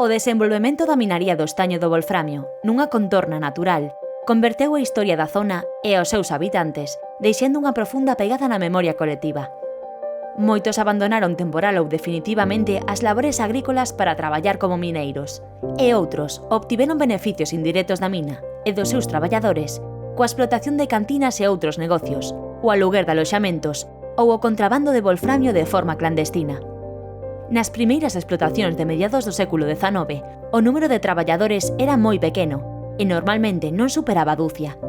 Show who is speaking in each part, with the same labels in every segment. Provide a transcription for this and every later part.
Speaker 1: O desenvolvemento da minaría do estaño do wolframio nunha contorna natural converteu a historia da zona e aos seus habitantes, deixando unha profunda pegada na memoria colectiva. Moitos abandonaron temporal ou definitivamente as labores agrícolas para traballar como mineiros, e outros obtiveron beneficios indirectos da mina e dos seus traballadores coa explotación de cantinas e outros negocios, o aluguer de aloxamentos ou o contrabando de wolframio de forma clandestina. Nas primeiras explotacións de mediados do século XIX, o número de traballadores era moi pequeno e normalmente non superaba a dúcia.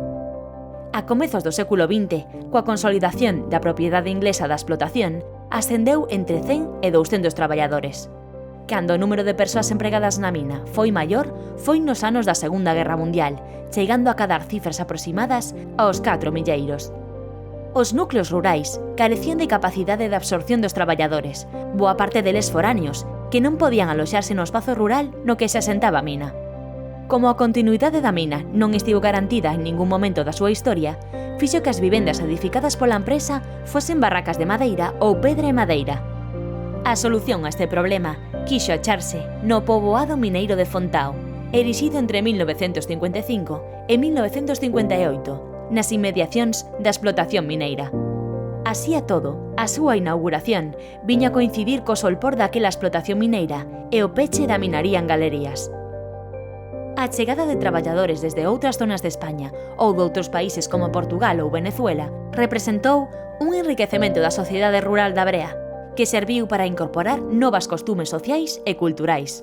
Speaker 1: A comezos do século XX, coa consolidación da propiedade inglesa da explotación, ascendeu entre 100 e 200 traballadores. Cando o número de persoas empregadas na mina foi maior, foi nos anos da Segunda Guerra Mundial, chegando a cadar cifras aproximadas aos 4 milleiros. Os núcleos rurais carecían de capacidade de absorción dos traballadores, boa parte deles foráneos, que non podían aloxarse no espazo rural no que se asentaba a mina. Como a continuidade da mina non estivo garantida en ningún momento da súa historia, fixo que as vivendas edificadas pola empresa fosen barracas de madeira ou pedra e madeira. A solución a este problema quixo acharse no poboado mineiro de Fontao, erixido entre 1955 e 1958, nas inmediacións da explotación mineira. Así a todo, a súa inauguración viña a coincidir co solpor daquela explotación mineira e o peche da minaría en galerías. A chegada de traballadores desde outras zonas de España ou doutros países como Portugal ou Venezuela representou un enriquecemento da sociedade rural da Brea, que serviu para incorporar novas costumes sociais e culturais.